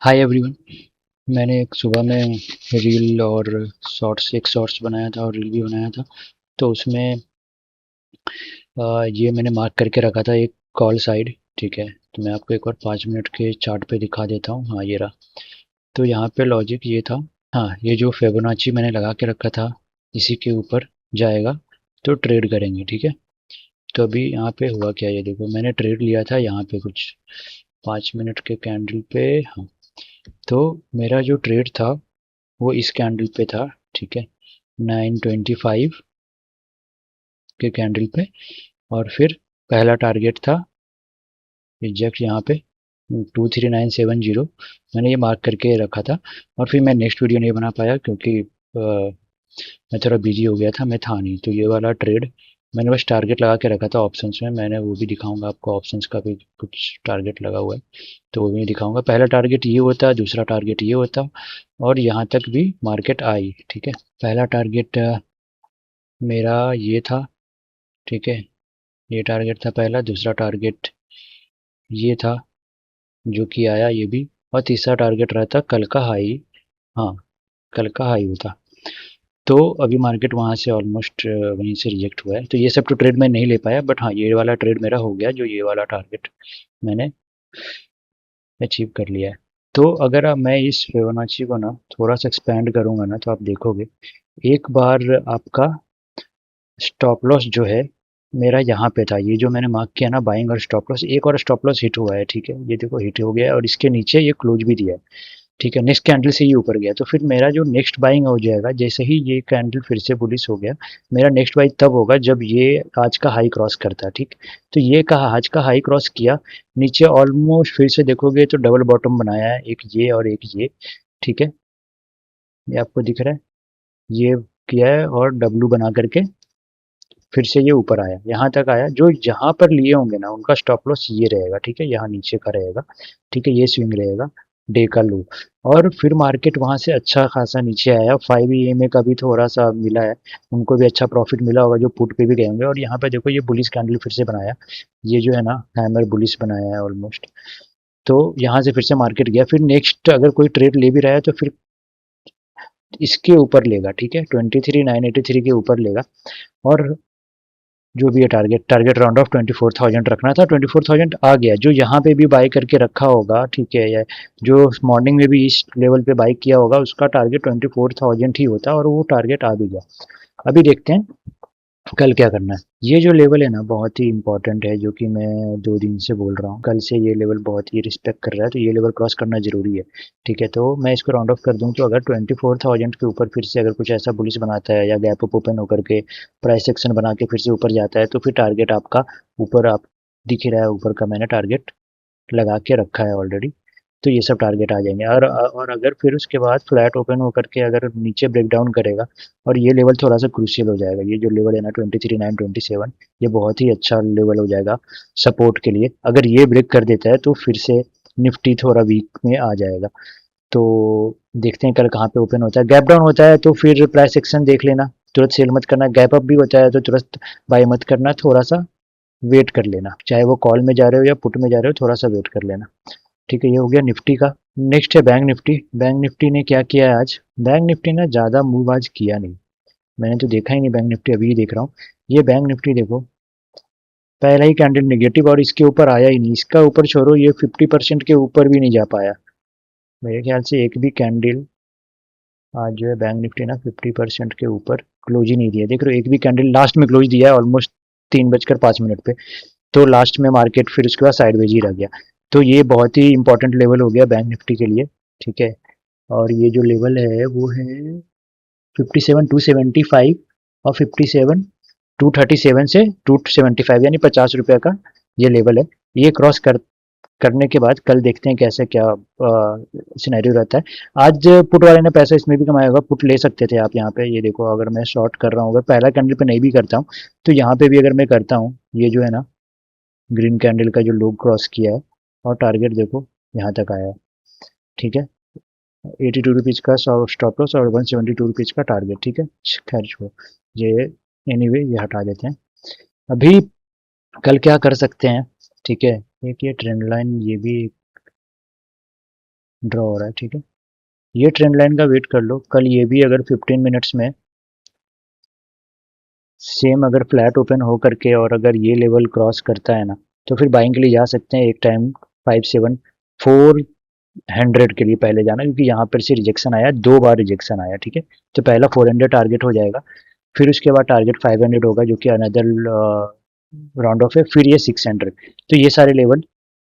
Hi everyone. मैंने एक सुबह में रील और शॉर्ट्स बनाया था और रील भी बनाया था। तो उसमें ये मैंने मार्क करके रखा था एक कॉल साइड। ठीक है, तो मैं आपको एक बार 5 मिनट के चार्ट पे दिखा देता हूँ। हाँ, ये रहा। तो यहाँ पे लॉजिक ये था। हाँ, ये जो फिबोनाची मैंने लगा के रखा था, इसी के ऊपर जाएगा तो ट्रेड करेंगे। ठीक है, तो अभी यहाँ पे हुआ क्या, ये देखो मैंने ट्रेड लिया था यहाँ पे कुछ 5 मिनट के कैंडल पे। हाँ, तो मेरा जो ट्रेड था वो इस कैंडल पे था। ठीक है, 925 के कैंडल पे। और फिर पहला टारगेट था एग्जैक्ट यहाँ पे 23970। मैंने ये मार्क करके रखा था। और फिर मैं नेक्स्ट वीडियो नहीं बना पाया क्योंकि मैं थोड़ा बिजी हो गया था, मैं था नहीं। तो ये वाला ट्रेड मैंने बस टारगेट लगा के रखा था ऑप्शंस में। मैंने वो भी दिखाऊंगा आपको, ऑप्शंस का भी कुछ टारगेट लगा हुआ है तो वो भी दिखाऊंगा। पहला टारगेट ये होता है, दूसरा टारगेट ये होता, और यहाँ तक भी मार्केट आई। ठीक है, पहला टारगेट मेरा ये था। ठीक है, ये टारगेट था पहला। दूसरा टारगेट ये था जो कि आया ये भी। और तीसरा टारगेट रहता कल का हाई। हाँ, कल का हाई होता। तो अभी मार्केट वहाँ से ऑलमोस्ट वहीं से रिजेक्ट हुआ है। तो ये सब तो ट्रेड मैं नहीं ले पाया, बट हाँ, ये वाला ट्रेड मेरा हो गया, जो ये वाला टारगेट मैंने अचीव कर लिया है। तो अगर अब मैं इस फिबोनाची को ना थोड़ा सा एक्सपेंड करूंगा ना, तो आप देखोगे एक बार आपका स्टॉप लॉस जो है मेरा यहाँ पे था। ये जो मैंने मार्क किया ना बाइंग और स्टॉप लॉस, एक और स्टॉप लॉस हिट हुआ है। ठीक है, ये देखो हिट हो गया है और इसके नीचे ये क्लोज भी दिया है। ठीक है, नेक्स्ट कैंडल से ये ऊपर गया तो फिर मेरा जो नेक्स्ट बाइंग हो जाएगा, जैसे ही ये कैंडल फिर से बुलिश हो गया, मेरा नेक्स्ट बाइंग तब होगा जब ये आज का हाई क्रॉस करता है। ठीक, तो ये कहा आज का हाई क्रॉस किया, नीचे ऑलमोस्ट फिर से देखोगे तो डबल बॉटम बनाया है, एक ये और एक ये। ठीक है, ये आपको दिख रहा है, ये किया है और डब्लू बना करके फिर से ये ऊपर आया, यहाँ तक आया। जो जहाँ पर लिए होंगे ना उनका स्टॉप लॉस ये रहेगा। ठीक है, यहाँ नीचे का रहेगा। ठीक है, ये स्विंग रहेगा डे का लो। और फिर मार्केट वहाँ से अच्छा खासा नीचे आया। 5 EMA का भी थोड़ा सा मिला है, उनको भी अच्छा प्रॉफिट मिला होगा जो पुट पे भी गए होंगे। और यहाँ पे देखो ये बुलिश कैंडल फिर से बनाया, ये जो है ना हैमर बुलिश बनाया है ऑलमोस्ट। तो यहाँ से फिर से मार्केट गया। फिर नेक्स्ट अगर कोई ट्रेड ले भी रहा है तो फिर इसके ऊपर लेगा। ठीक है, 23,983 के ऊपर लेगा। और जो भी है टारगेट टारगेट राउंड ऑफ 24,000 रखना था, 24,000 आ गया। जो यहाँ पे भी बाई करके रखा होगा, ठीक है, या जो मॉर्निंग में भी इस लेवल पे बाई किया होगा, उसका टारगेट 24,000 ही होता और वो टारगेट आ भी गया। अभी देखते हैं कल क्या करना है। ये जो लेवल है ना बहुत ही इंपॉर्टेंट है, जो कि मैं 2 दिन से बोल रहा हूँ। कल से ये लेवल बहुत ही रिस्पेक्ट कर रहा है, तो ये लेवल क्रॉस करना जरूरी है। ठीक है, तो मैं इसको राउंड ऑफ कर दूं तो अगर 24,000 के ऊपर फिर से अगर कुछ ऐसा बुलिश बनाता है या गैप अप ओपन होकर के प्राइस एक्शन बना के फिर से ऊपर जाता है, तो फिर टारगेट आपका ऊपर आप दिख ही रहा है। ऊपर का मैंने टारगेट लगा के रखा है ऑलरेडी। तो ये सब टारगेट आ जाएंगे। और अगर फिर उसके बाद फ्लैट ओपन होकर के अगर नीचे ब्रेक डाउन करेगा और ये लेवल थोड़ा सा क्रूशियल हो जाएगा, ये जो लेवल है ना 23,927, ये बहुत ही अच्छा लेवल हो जाएगा सपोर्ट के लिए। अगर ये ब्रेक कर देता है तो फिर से निफ्टी थोड़ा वीक में आ जाएगा। तो देखते हैं कल कहाँ पे ओपन होता है। गैप डाउन होता है तो फिर प्राइस एक्शन देख लेना, तुरंत सेल मत करना। गैप अप भी होता है तो तुरंत बाय मत करना, थोड़ा सा वेट कर लेना। चाहे वो कॉल में जा रहे हो या पुट में जा रहे हो, थोड़ा सा वेट कर लेना। ठीक है, ये हो गया निफ्टी का। नेक्स्ट है बैंक निफ्टी। बैंक निफ्टी ने क्या किया है आज। बैंक निफ्टी ने ज़्यादा मूव आज किया नहीं, मैंने तो देखा ही नहीं बैंक निफ्टी, अभी ही देख रहा हूँ। ये बैंक निफ्टी देखो, पहला ही कैंडल निगेटिव और इसके ऊपर आया ही नहीं। इसका ऊपर छोड़ो, ये 50% के ऊपर भी नहीं जा पाया। मेरे ख्याल से एक भी कैंडल आज जो है बैंक निफ्टी ना 50% के ऊपर क्लोज ही नहीं दिया। देख रहे हो, एक भी कैंडल लास्ट में क्लोज दिया है ऑलमोस्ट 3:05 पे। तो लास्ट में मार्केट फिर उसके बाद साइडवेज ही रह गया। तो ये बहुत ही इंपॉर्टेंट लेवल हो गया बैंक निफ्टी के लिए। ठीक है, और ये जो लेवल है वो है 57,275 और 57,237 से 275, यानी 50 रुपये का ये लेवल है। ये क्रॉस करने के बाद कल देखते हैं कैसे क्या सिनेरियो रहता है। आज पुट वाले ने पैसा इसमें भी कमाया होगा, पुट ले सकते थे आप यहाँ पे। ये देखो, अगर मैं शॉर्ट कर रहा हूँ, अगर पहला कैंडल पे नहीं भी करता हूँ तो यहाँ पे भी अगर मैं करता हूँ, ये जो है ना ग्रीन कैंडल का जो लो क्रॉस किया है और टारगेट देखो यहाँ तक आया है। ठीक है, 82 रुपीज़ का स्टॉप लॉस और 172 रुपीज़ का टारगेट। ठीक है, खैर छोड़ो ये, एनीवे ये हटा देते हैं। अभी कल क्या कर सकते हैं। ठीक है, एक ये ट्रेंड लाइन ये भी ड्रॉ हो रहा है, ठीक है। ये ट्रेंड लाइन का वेट कर लो, कल ये भी अगर 15 मिनट्स में सेम अगर फ्लैट ओपन हो करके और अगर ये लेवल क्रॉस करता है ना, तो फिर बाइंग के लिए जा सकते हैं एक टाइम 57400 के लिए पहले जाना, क्योंकि यहाँ पर से रिजेक्शन आया, 2 बार रिजेक्शन आया, ठीक है। तो पहला 400 टारगेट हो जाएगा, फिर उसके बाद टारगेट 500 होगा जो कि अनदर राउंड ऑफ है, फिर ये 600। तो ये सारे लेवल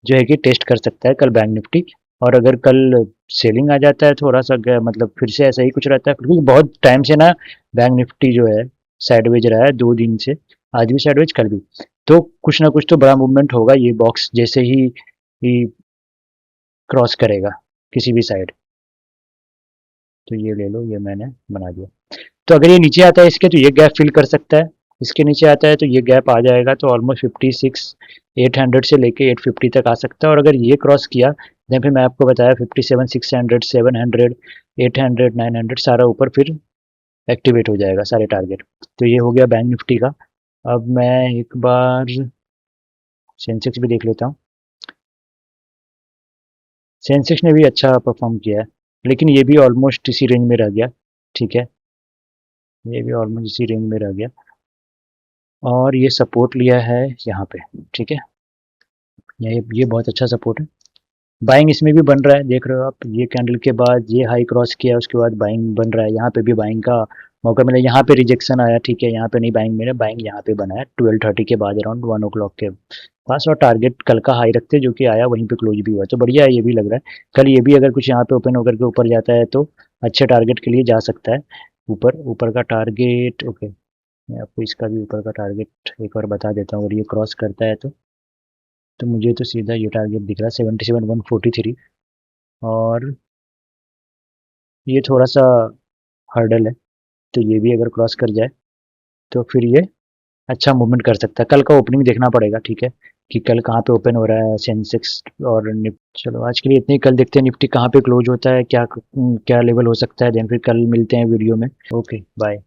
जो है कि टेस्ट कर सकता है कल बैंक निफ्टी। और अगर कल सेलिंग आ जाता है थोड़ा सा मतलब फिर से ऐसा ही कुछ रहता है, क्योंकि बहुत टाइम से ना बैंक निफ्टी जो है साइडवेज रहा है 2 दिन से, आज भी साइडवेज कल भी। तो कुछ ना कुछ तो बड़ा मूवमेंट होगा ये बॉक्स जैसे ही क्रॉस करेगा किसी भी साइड। तो ये ले लो, ये मैंने बना दिया। तो अगर ये नीचे आता है इसके, तो ये गैप फिल कर सकता है, इसके नीचे आता है तो ये गैप आ जाएगा, तो ऑलमोस्ट 56 800 से लेके 850 तक आ सकता है। और अगर ये क्रॉस किया, देन फिर मैं आपको बताया 57 600 700 800 900 सारा ऊपर फिर एक्टिवेट हो जाएगा सारे टारगेट। तो ये हो गया बैंक निफ्टी का। अब मैं एक बार सेंसेक्स भी देख लेता हूँ। सेंसेक्स ने भी अच्छा परफॉर्म किया है, लेकिन ये भी ऑलमोस्ट इसी रेंज में रह गया, ठीक है। ये भी ऑलमोस्ट इसी रेंज में रह गया, और ये सपोर्ट लिया है यहाँ पे, ठीक है। ये बहुत अच्छा सपोर्ट है। बाइंग इसमें भी बन रहा है, देख रहे हो आप, ये कैंडल के बाद ये हाई क्रॉस किया, उसके बाद बाइंग बन रहा है, यहाँ पे भी बाइंग का मौका मिला, यहाँ पे रिजेक्शन आया, ठीक है, यहाँ पे नहीं बाइंग मिला, बाइंग यहाँ पे बना है 12:30 के बाद अराउंड 1 o'clock के पास। और टारगेट कल का हाई रखते जो कि आया वहीं पे क्लोज भी हुआ, तो बढ़िया है, ये भी लग रहा है कल ये भी अगर कुछ यहाँ पे ओपन होकर के ऊपर जाता है तो अच्छे टारगेट के लिए जा सकता है। ऊपर ऊपर का टारगेट, ओके, मैं आपको इसका भी ऊपर का टारगेट एक बार बता देता हूँ। अगर ये क्रॉस करता है तो मुझे तो सीधा ये टारगेट दिख रहा है 77 143। और ये थोड़ा सा हर्डल है, तो ये भी अगर क्रॉस कर जाए तो फिर ये अच्छा मूवमेंट कर सकता है। कल का ओपनिंग देखना पड़ेगा, ठीक है, कि कल कहाँ पे ओपन हो रहा है सेंसेक्स और निफ्टी। चलो आज के लिए इतनी, कल देखते हैं निफ्टी कहाँ पे क्लोज होता है, क्या क्या लेवल हो सकता है, देन फिर कल मिलते हैं वीडियो में। Okay bye.